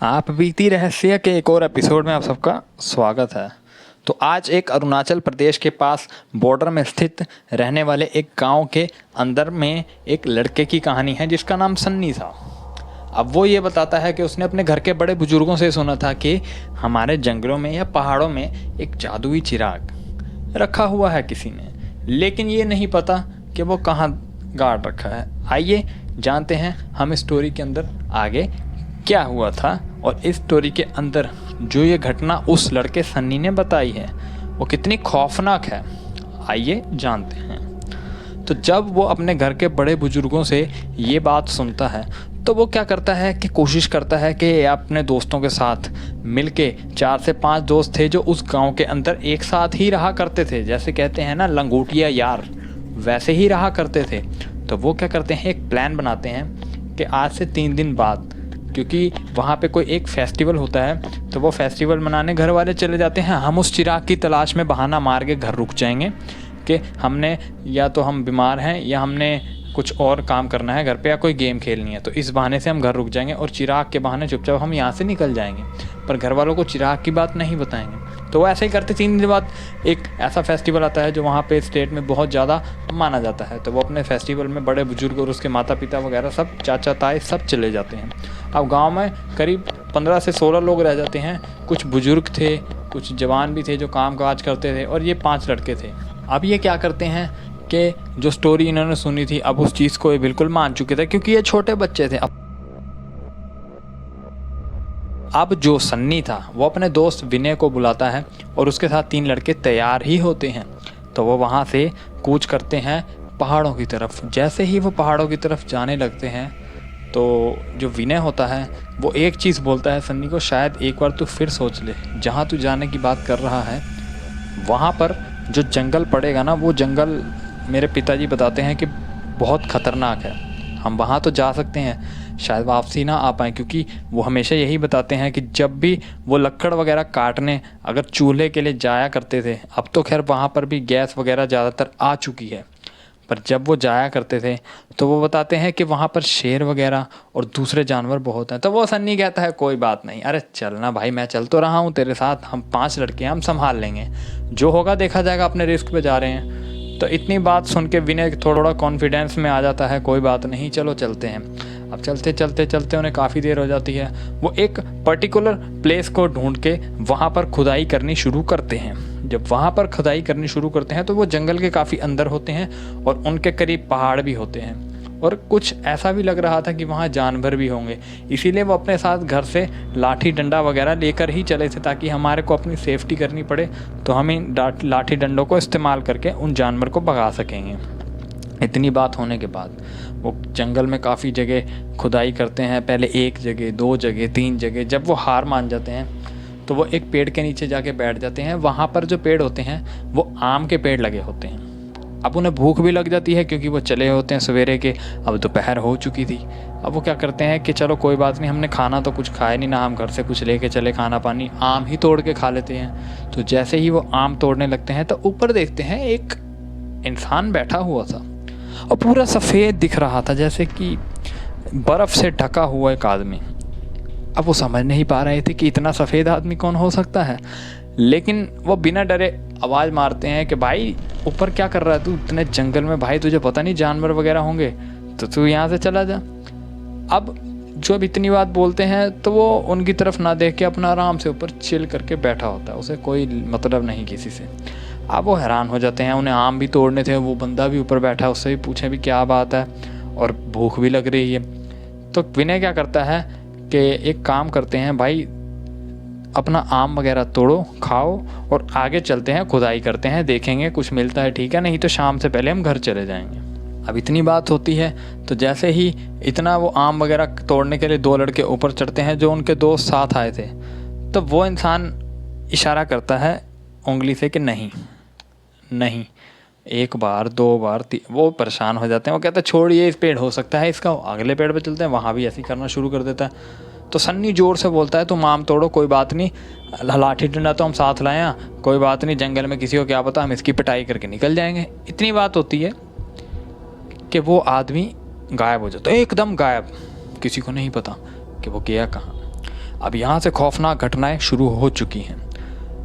आप बीती रहस्य के एक और एपिसोड में आप सबका स्वागत है। तो आज एक अरुणाचल प्रदेश के पास बॉर्डर में स्थित रहने वाले एक गांव के अंदर में एक लड़के की कहानी है जिसका नाम सन्नी था। अब वो ये बताता है कि उसने अपने घर के बड़े बुजुर्गों से सुना था कि हमारे जंगलों में या पहाड़ों में एक जादुई चिराग रखा हुआ है किसी ने, लेकिन ये नहीं पता कि वो कहाँ गाड़ रखा है। आइए जानते हैं हम इस स्टोरी के अंदर आगे क्या हुआ था और इस स्टोरी के अंदर जो ये घटना उस लड़के सन्नी ने बताई है वो कितनी खौफनाक है। आइए जानते हैं। तो जब वो अपने घर के बड़े बुजुर्गों से ये बात सुनता है तो वो क्या करता है कि कोशिश करता है कि अपने दोस्तों के साथ मिलके 4 से 5 दोस्त थे जो उस गांव के अंदर एक साथ ही रहा करते थे, जैसे कहते हैं ना लंगोटिया यार, वैसे ही रहा करते थे। तो वो क्या करते हैं, एक प्लान बनाते हैं कि आज से 3 दिन बाद, क्योंकि वहाँ पे कोई एक फेस्टिवल होता है, तो वो फेस्टिवल मनाने घर वाले चले जाते हैं। हम उस चिराग की तलाश में बहाना मार के घर रुक जाएंगे कि हमने या तो हम बीमार हैं या हमने कुछ और काम करना है घर पे या कोई गेम खेलनी है, तो इस बहाने से हम घर रुक जाएंगे और चिराग के बहाने चुपचाप हम यहाँ से निकल जाएंगे, पर घर वालों को चिराग की बात नहीं बताएंगे। तो वो ऐसे ही करते। 3 दिन बाद एक ऐसा फेस्टिवल आता है जो वहाँ पे स्टेट में बहुत ज़्यादा माना जाता है। तो वो अपने फेस्टिवल में बड़े बुजुर्ग और उसके माता पिता वगैरह सब, चाचा ताए सब चले जाते हैं। अब गांव में करीब 15 से 16 लोग रह जाते हैं। कुछ बुजुर्ग थे, कुछ जवान भी थे जो काम काज करते थे, और ये 5 लड़के थे। अब ये क्या करते हैं कि जो स्टोरी इन्होंने सुनी थी अब उस चीज़ को ये बिल्कुल मान चुके थे, क्योंकि ये छोटे बच्चे थे। अब जो सन्नी था वो अपने दोस्त विनय को बुलाता है और उसके साथ 3 लड़के तैयार ही होते हैं। तो वो वहाँ से कूच करते हैं पहाड़ों की तरफ। जैसे ही वो पहाड़ों की तरफ जाने लगते हैं तो जो विनय होता है वो एक चीज़ बोलता है सन्नी को, शायद एक बार तू फिर सोच ले, जहाँ तू जाने की बात कर रहा है वहाँ पर जो जंगल पड़ेगा ना, वो जंगल मेरे पिताजी बताते हैं कि बहुत ख़तरनाक है। हम वहाँ तो जा सकते हैं, शायद वापसी ना आ पाएँ, क्योंकि वो हमेशा यही बताते हैं कि जब भी वो लकड़ वगैरह काटने अगर चूल्हे के लिए जाया करते थे, अब तो खैर वहाँ पर भी गैस वगैरह ज़्यादातर आ चुकी है, पर जब वो जाया करते थे तो वो बताते हैं कि वहाँ पर शेर वगैरह और दूसरे जानवर बहुत हैं। तो वो सन्नी कहता है कोई बात नहीं, अरे चलना भाई, मैं चल तो रहा हूँ तेरे साथ, हम 5 लड़के हैं, हम संभाल लेंगे, जो होगा देखा जाएगा, अपने रिस्क पे जा रहे हैं। तो इतनी बात सुन के विनय थोड़ा कॉन्फिडेंस में आ जाता है, कोई बात नहीं चलो चलते हैं। अब चलते चलते चलते उन्हें काफ़ी देर हो जाती है। वो एक पर्टिकुलर प्लेस को ढूंढ के वहाँ पर खुदाई करनी शुरू करते हैं। जब वहाँ पर खुदाई करनी शुरू करते हैं तो वो जंगल के काफ़ी अंदर होते हैं और उनके करीब पहाड़ भी होते हैं, और कुछ ऐसा भी लग रहा था कि वहाँ जानवर भी होंगे। इसीलिए वो अपने साथ घर से लाठी डंडा वगैरह लेकर ही चले थे, ताकि हमारे को अपनी सेफ्टी करनी पड़े तो हम इन लाठी डंडों को इस्तेमाल करके उन जानवर को भगा सकेंगे। इतनी बात होने के बाद वो जंगल में काफ़ी जगह खुदाई करते हैं, पहले 1 जगह, 2 जगह, 3 जगह। जब वो हार मान जाते हैं तो वो एक पेड़ के नीचे जाके बैठ जाते हैं। वहाँ पर जो पेड़ होते हैं वो आम के पेड़ लगे होते हैं। अब उन्हें भूख भी लग जाती है क्योंकि वो चले होते हैं सवेरे के, अब दोपहर हो चुकी थी। अब वो क्या करते हैं कि चलो कोई बात नहीं, हमने खाना तो कुछ खाया नहीं ना, हम घर से कुछ लेके चले खाना पानी, आम ही तोड़ के खा लेते हैं। तो जैसे ही वो आम तोड़ने लगते हैं तो ऊपर देखते हैं एक इंसान बैठा हुआ था और पूरा सफ़ेद दिख रहा था, जैसे कि बर्फ़ से ढका हुआ एक आदमी। अब वो समझ नहीं पा रहे थे कि इतना सफ़ेद आदमी कौन हो सकता है, लेकिन वो बिना डरे आवाज़ मारते हैं कि भाई ऊपर क्या कर रहा है तू इतने जंगल में, भाई तुझे पता नहीं जानवर वगैरह होंगे, तो तू यहाँ से चला जा। अब जब इतनी बात बोलते हैं तो वो उनकी तरफ ना देख के अपना आराम से ऊपर चिल करके बैठा होता है, उसे कोई मतलब नहीं किसी से। अब वो हैरान हो जाते हैं, उन्हें आम भी तोड़ने थे, वो बंदा भी ऊपर बैठा है, उससे भी पूछे भी क्या बात है, और भूख भी लग रही है। तो विनय क्या करता है कि एक काम करते हैं भाई, अपना आम वगैरह तोड़ो, खाओ और आगे चलते हैं, खुदाई करते हैं, देखेंगे कुछ मिलता है ठीक है, नहीं तो शाम से पहले हम घर चले जाएंगे। अब इतनी बात होती है तो जैसे ही इतना वो आम वगैरह तोड़ने के लिए 2 लड़के ऊपर चढ़ते हैं जो उनके दोस्त साथ आए थे, तो वो इंसान इशारा करता है उंगली से कि नहीं नहीं, 1 बार 2 बार वो परेशान हो जाते हैं। वो कहते हैं छोड़िए, इस पेड़ हो सकता है इसका, अगले पेड़ पे चलते हैं, वहाँ भी ऐसे ही करना शुरू कर देता है। तो सन्नी ज़ोर से बोलता है तुम आम तोड़ो, कोई बात नहीं, लाठी डंडा तो हम साथ लाए हैं, कोई बात नहीं, जंगल में किसी को क्या पता, हम इसकी पिटाई करके निकल जाएंगे। इतनी बात होती है कि वो आदमी गायब हो जाता है, एकदम गायब, किसी को नहीं पता कि वो गया कहाँ। अब यहाँ से खौफनाक घटनाएं शुरू हो चुकी हैं।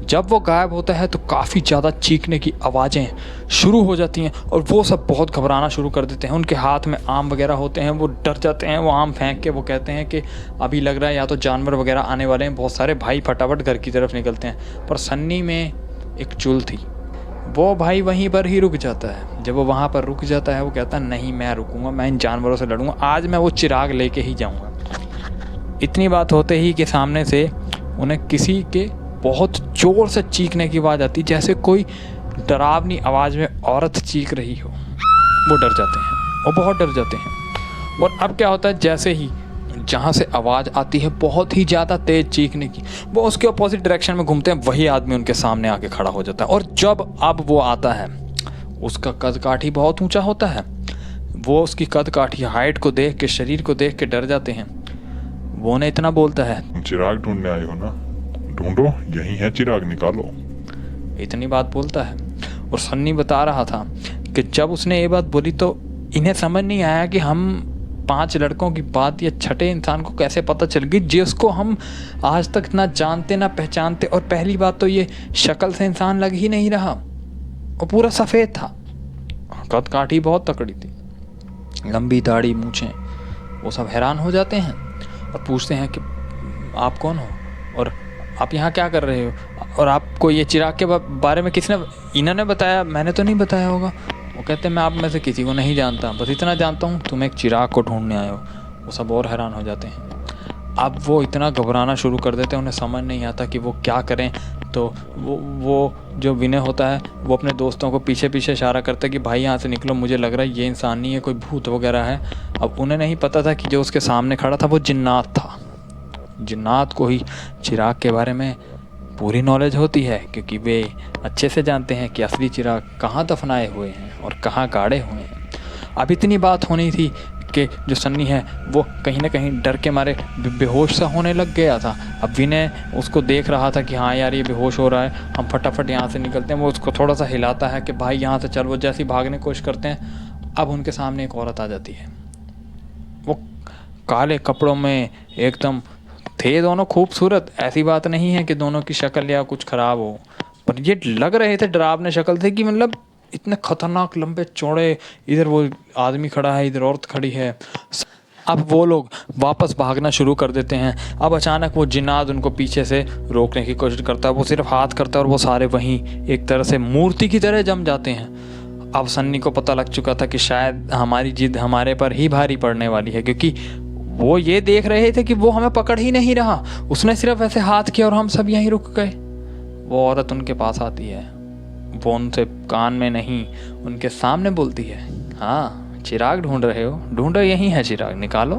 जब वो गायब होता है तो काफ़ी ज़्यादा चीखने की आवाज़ें शुरू हो जाती हैं और वो सब बहुत घबराना शुरू कर देते हैं। उनके हाथ में आम वगैरह होते हैं, वो डर जाते हैं। वो आम फेंक के वो कहते हैं कि अभी लग रहा है या तो जानवर वगैरह आने वाले हैं। बहुत सारे भाई फटाफट घर की तरफ निकलते हैं, पर सन्नी में एक चुल थी। वो भाई वहीं पर ही रुक जाता है। जब वो वहाँ पर रुक जाता है वो कहता है नहीं, मैं रुकूंगा, मैं इन जानवरों से लड़ूंगा, आज मैं वो चिराग लेके ही जाऊँगा। इतनी बात होते ही कि सामने से उन्हें किसी के बहुत ज़ोर से चीखने की आवाज़ आती, जैसे कोई डरावनी आवाज़ में औरत चीख रही हो। वो डर जाते हैं, वो बहुत डर जाते हैं। और अब क्या होता है, जैसे ही जहाँ से आवाज़ आती है बहुत ही ज़्यादा तेज़ चीखने की, वो उसके अपोजिट डायरेक्शन में घूमते हैं। वही आदमी उनके सामने आके खड़ा हो जाता है। और जब अब वो आता है, उसका कद काठी बहुत ऊंचा होता है। वो उसकी कद काठी हाइट को देख के, शरीर को देख के डर जाते हैं। वो उन्हें इतना बोलता है, चिराग ढूंढने आए हो ना, ढूंढो, यही है चिराग, निकालो। इतनी बात बोलता है। और सन्नी बता रहा था कि जब उसने ये बात बोली तो इन्हें समझ नहीं आया कि हम 5 लड़कों की बात या छठे इंसान को कैसे पता चल गई, जिसको हम आज तक ना जानते ना पहचानते। और पहली बात तो ये शक्ल से इंसान लग ही नहीं रहा, वो पूरा सफ़ेद था। कद काठी बहुत तकड़ी थी, लंबी दाढ़ी, मूछें। वो सब हैरान हो जाते हैं और पूछते हैं कि आप कौन हो और आप यहाँ क्या कर रहे हो, और आपको ये चिराग के बारे में किसने, इन्होंने बताया, मैंने तो नहीं बताया होगा। वो कहते हैं मैं आप में से किसी को नहीं जानता, बस इतना जानता हूँ तुम एक चिराग को ढूंढने आए हो। वो सब और हैरान हो जाते हैं। अब वो इतना घबराना शुरू कर देते हैं, उन्हें समझ नहीं आता कि वो क्या करें। तो वो जो विनय होता है वो अपने दोस्तों को पीछे पीछे इशारा करता है कि भाई यहाँ से निकलो, मुझे लग रहा है ये इंसान नहीं है, कोई भूत वगैरह है। अब उन्हें नहीं पता था कि जो उसके सामने खड़ा था वो जिन्नात था। जिन्नात को ही चिराग के बारे में पूरी नॉलेज होती है, क्योंकि वे अच्छे से जानते हैं कि असली चिराग कहाँ दफनाए हुए हैं और कहाँ गाड़े हुए हैं। अब इतनी बात होनी थी कि जो सन्नी है वो कहीं ना कहीं डर के मारे बेहोश सा होने लग गया था। अब विनय उसको देख रहा था कि हाँ यार ये बेहोश हो रहा है, हम फटाफट यहाँ से निकलते हैं। वो उसको थोड़ा सा हिलाता है कि भाई यहाँ से चल। वो जैसे ही भागने की कोशिश करते हैं, अब उनके सामने एक औरत आ जाती है। वो काले कपड़ों में एकदम थे दोनों खूबसूरत। ऐसी बात नहीं है कि दोनों की शक्ल या कुछ ख़राब हो, पर ये लग रहे थे डरावने शक्ल थे कि मतलब इतने खतरनाक लंबे चौड़े। इधर वो आदमी खड़ा है, इधर औरत खड़ी है। अब वो लोग वापस भागना शुरू कर देते हैं। अब अचानक वो जिन्नात उनको पीछे से रोकने की कोशिश करता है। वो सिर्फ हाथ करता है और वो सारे वहीं एक तरह से मूर्ति की तरह जम जाते हैं। अब सन्नी को पता लग चुका था कि शायद हमारी जिद हमारे पर ही भारी पड़ने वाली है, क्योंकि वो ये देख रहे थे कि वो हमें पकड़ ही नहीं रहा। उसने सिर्फ ऐसे हाथ किया और हम सब यहीं रुक गए। वो औरत उनके पास आती है। वो उनसे कान में नहीं, उनके सामने बोलती है, हाँ चिराग ढूंढ रहे हो, ढूंढो, यही है चिराग, निकालो।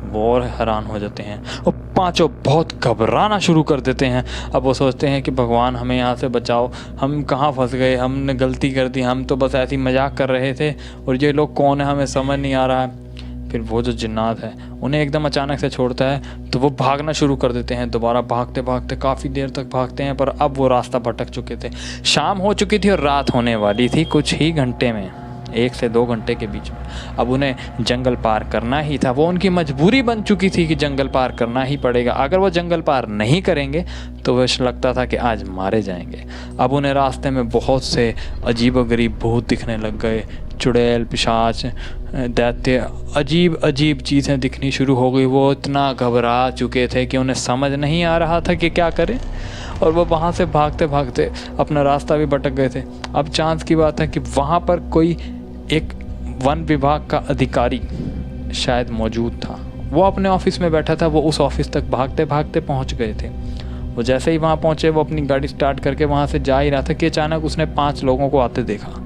वो और हैरान हो जाते हैं और पांचों बहुत घबराना शुरू कर देते हैं। अब वो सोचते हैं कि भगवान हमें यहाँ से बचाओ, हम कहाँ फंस गए, हमने गलती कर दी, हम तो बस ऐसी मजाक कर रहे थे और ये लोग कौन है हमें समझ नहीं आ रहा है। फिर वो जो जिन्नात है उन्हें एकदम अचानक से छोड़ता है, तो वो भागना शुरू कर देते हैं। दोबारा भागते भागते काफ़ी देर तक भागते हैं, पर अब वो रास्ता भटक चुके थे। शाम हो चुकी थी और रात होने वाली थी कुछ ही घंटे में, 1 से 2 घंटे के बीच में। अब उन्हें जंगल पार करना ही था। वो उनकी मजबूरी बन चुकी थी कि जंगल पार करना ही पड़ेगा। अगर वो जंगल पार नहीं करेंगे तो वह लगता था कि आज मारे जाएंगे। अब उन्हें रास्ते में बहुत से अजीबोगरीब भूत दिखने लग गए। चुड़ैल, पिशाच, दैत्य, अजीब अजीब चीज़ें दिखनी शुरू हो गई। वो इतना घबरा चुके थे कि उन्हें समझ नहीं आ रहा था कि क्या करें, और वो वहाँ से भागते भागते अपना रास्ता भी भटक गए थे। अब चांस की बात है कि वहाँ पर कोई एक वन विभाग का अधिकारी शायद मौजूद था। वो अपने ऑफिस में बैठा था। वो उस ऑफिस तक भागते भागते पहुँच गए थे। वो जैसे ही वहाँ पहुँचे, वो अपनी गाड़ी स्टार्ट करके वहाँ से जा ही रहा था कि अचानक उसने 5 लोगों को आते देखा।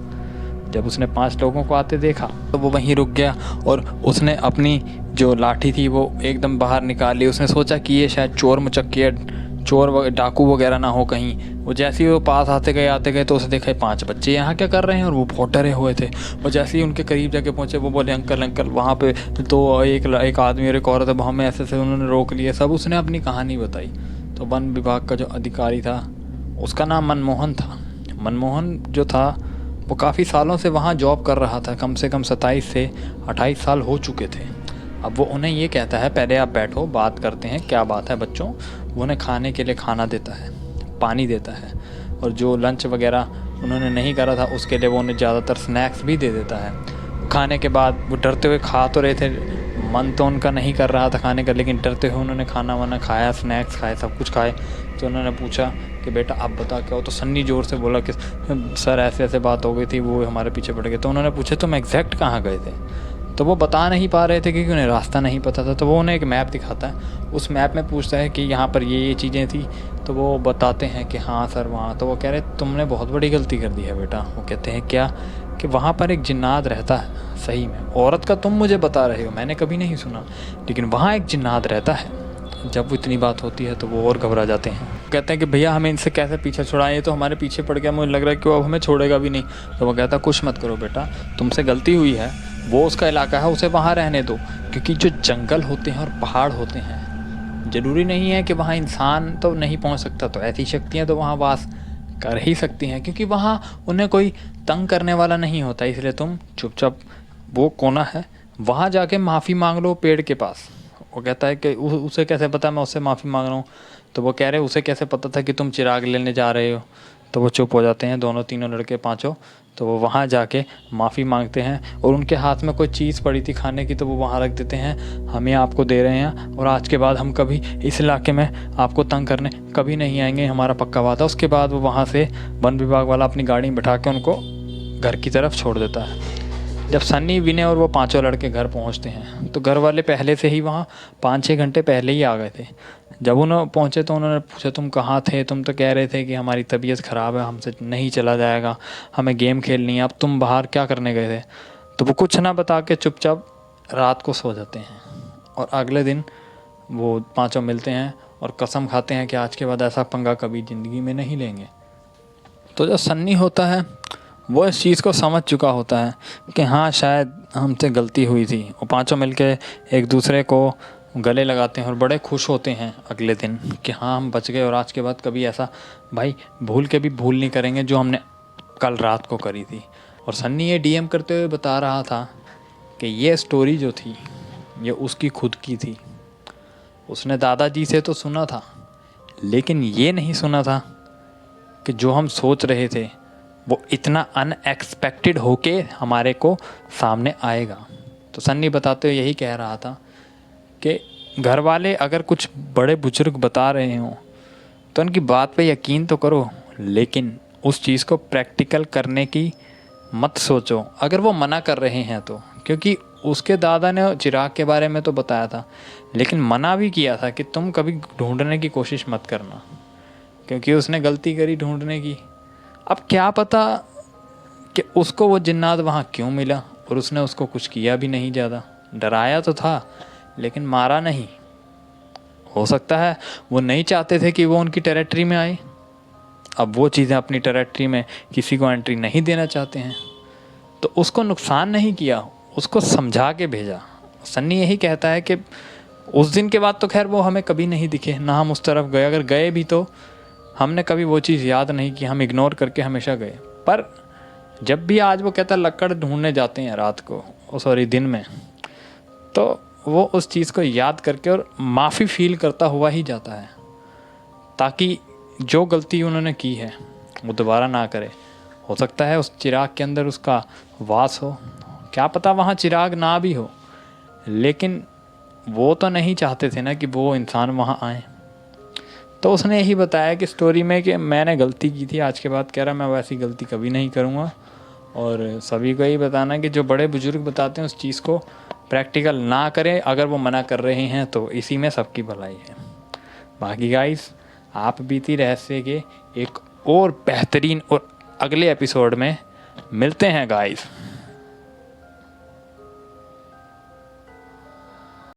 जब उसने 5 लोगों को आते देखा तो वो वहीं रुक गया और उसने अपनी जो लाठी थी वो एकदम बाहर निकाल ली। उसने सोचा कि ये शायद चोर मुचक्के, चोर डाकू वगैरह ना हो कहीं। वो जैसे ही वो पास आते गए तो उसे देखा 5 बच्चे यहाँ क्या कर रहे हैं, और वो बहुत डरे हुए थे। और जैसे ही उनके करीब जाके पहुँचे, वो बोले अंकल अंकल, वहाँ पे तो एक आदमी और एक औरत है, हमें ऐसे से उन्होंने रोक लिया। सब उसने अपनी कहानी बताई। तो वन विभाग का जो अधिकारी था उसका नाम मनमोहन था। मनमोहन जो था वो काफ़ी सालों से वहाँ जॉब कर रहा था। कम से कम 27 से 28 साल हो चुके थे। अब वो उन्हें ये कहता है पहले आप बैठो, बात करते हैं, क्या बात है बच्चों। वो उन्हें खाने के लिए खाना देता है, पानी देता है, और जो लंच वगैरह उन्होंने नहीं करा था उसके लिए वो उन्हें ज़्यादातर स्नैक्स भी दे देता है। खाने के बाद वो डरते हुए खा तो रहे थे, मन तो उनका नहीं कर रहा था खाने का, लेकिन डरते हुए उन्होंने खाना वाना खाया, स्नैक्स खाए, सब कुछ खाए। तो उन्होंने पूछा कि बेटा आप बता क्या हो। तो सन्नी ज़ोर से बोला कि सर ऐसे ऐसे बात हो गई थी, वो हमारे पीछे पड़ गए। तो उन्होंने पूछा तुम एग्जैक्ट कहाँ गए थे। तो वो बता नहीं पा रहे थे क्योंकि उन्हें रास्ता नहीं पता था। तो वो उन्हें एक मैप दिखाता है, उस मैप में पूछता है कि यहाँ पर ये चीज़ें थी। तो वो बताते हैं कि हाँ सर वहाँ। तो वो कह रहे तुमने बहुत बड़ी गलती कर दी है बेटा। वो कहते हैं क्या, कि वहाँ पर एक जिन्नात रहता है। सही में औरत का तुम मुझे बता रहे हो, मैंने कभी नहीं सुना, लेकिन वहाँ एक जिन्नात रहता है। जब वो इतनी बात होती है तो वो और घबरा जाते हैं। कहते हैं कि भैया हमें इनसे कैसे पीछे छुड़ाएं, ये तो हमारे पीछे पड़ गया, मुझे लग रहा है कि वो अब हमें छोड़ेगा भी नहीं। तो वो कहता है कुछ मत करो बेटा, तुमसे गलती हुई है, वो उसका इलाका है, उसे वहाँ रहने दो। क्योंकि जो जंगल होते हैं और पहाड़ होते हैं, ज़रूरी नहीं है कि वहाँ इंसान तो नहीं पहुँच सकता, तो ऐसी शक्तियाँ तो वहाँ वास कर ही सकती हैं, क्योंकि वहाँ उन्हें कोई तंग करने वाला नहीं होता। इसलिए तुम चुपचाप, वो कोना है वहाँ जाके माफ़ी मांग लो पेड़ के पास। वो कहता है कि उसे कैसे पता मैं उससे माफ़ी मांग रहा हूँ। तो वो कह रहे उसे कैसे पता था कि तुम चिराग लेने जा रहे हो। तो वो चुप हो जाते हैं दोनों तीनों लड़के पांचों। तो वो वहाँ जाके माफ़ी मांगते हैं, और उनके हाथ में कोई चीज़ पड़ी थी खाने की, तो वो वहाँ रख देते हैं, हम ये आपको दे रहे हैं, और आज के बाद हम कभी इस इलाके में आपको तंग करने कभी नहीं आएंगे, हमारा पक्का वादा। उसके बाद वो वहाँ से वन विभाग वाला अपनी गाड़ी में बैठा के उनको घर की तरफ छोड़ देता है। जब सन्नी, विनय और वो पांचों लड़के घर पहुंचते हैं तो घर वाले पहले से ही वहाँ 5-6 घंटे पहले ही आ गए थे। जब उन्होंने पहुँचे तो उन्होंने पूछा तुम कहाँ थे, तुम तो कह रहे थे कि हमारी तबीयत ख़राब है, हमसे नहीं चला जाएगा, हमें गेम खेलनी है, अब तुम बाहर क्या करने गए थे। तो वो कुछ ना बता के चुपचाप रात को सो जाते हैं, और अगले दिन वो पाँचों मिलते हैं और कसम खाते हैं कि आज के बाद ऐसा पंगा कभी ज़िंदगी में नहीं लेंगे। तो जो सन्नी होता है वो इस चीज़ को समझ चुका होता है कि हाँ शायद हमसे गलती हुई थी। वो पांचों मिलके एक दूसरे को गले लगाते हैं और बड़े खुश होते हैं अगले दिन कि हाँ हम बच गए, और आज के बाद कभी ऐसा भाई भूल के भी भूल नहीं करेंगे जो हमने कल रात को करी थी। और सन्नी ये डीएम करते हुए बता रहा था कि ये स्टोरी जो थी ये उसकी खुद की थी। उसने दादाजी से तो सुना था, लेकिन ये नहीं सुना था कि जो हम सोच रहे थे वो इतना अनएक्सपेक्टेड होके हमारे को सामने आएगा। तो सन्नी बताते हुए यही कह रहा था कि घर वाले अगर कुछ बड़े बुजुर्ग बता रहे हों तो उनकी बात पे यकीन तो करो, लेकिन उस चीज़ को प्रैक्टिकल करने की मत सोचो अगर वो मना कर रहे हैं तो। क्योंकि उसके दादा ने चिराग के बारे में तो बताया था, लेकिन मना भी किया था कि तुम कभी ढूंढने की कोशिश मत करना, क्योंकि उसने गलती करी ढूंढने की। अब क्या पता कि उसको वो जिन्नात वहाँ क्यों मिला, और उसने उसको कुछ किया भी नहीं, ज़्यादा डराया तो था लेकिन मारा नहीं। हो सकता है वो नहीं चाहते थे कि वो उनकी टेरिटरी में आए। अब वो चीज़ें अपनी टेरिटरी में किसी को एंट्री नहीं देना चाहते हैं, तो उसको नुकसान नहीं किया, उसको समझा के भेजा। सन्नी यही कहता है कि उस दिन के बाद तो खैर वो हमें कभी नहीं दिखे, ना हम उस तरफ गए, अगर गए भी तो हमने कभी वो चीज़ याद नहीं की, हम इग्नोर करके हमेशा गए। पर जब भी आज वो कहता लक्कड़ ढूंढने जाते हैं रात को, सॉरी दिन में, तो वो उस चीज़ को याद करके और माफ़ी फील करता हुआ ही जाता है, ताकि जो गलती उन्होंने की है वो दोबारा ना करे। हो सकता है उस चिराग के अंदर उसका वास हो, क्या पता वहाँ चिराग ना भी हो, लेकिन वो तो नहीं चाहते थे ना कि वो इंसान वहाँ आए। तो उसने यही बताया कि स्टोरी में कि मैंने गलती की थी, आज के बाद कह रहा मैं वैसी गलती कभी नहीं करूँगा। और सभी को यही बताना कि जो बड़े बुजुर्ग बताते हैं उस चीज़ को प्रैक्टिकल ना करें, अगर वो मना कर रहे हैं तो इसी में सबकी भलाई है। बाकी गाइस, आप बीती रहस्य के एक और बेहतरीन और अगले एपिसोड में मिलते हैं गाइस।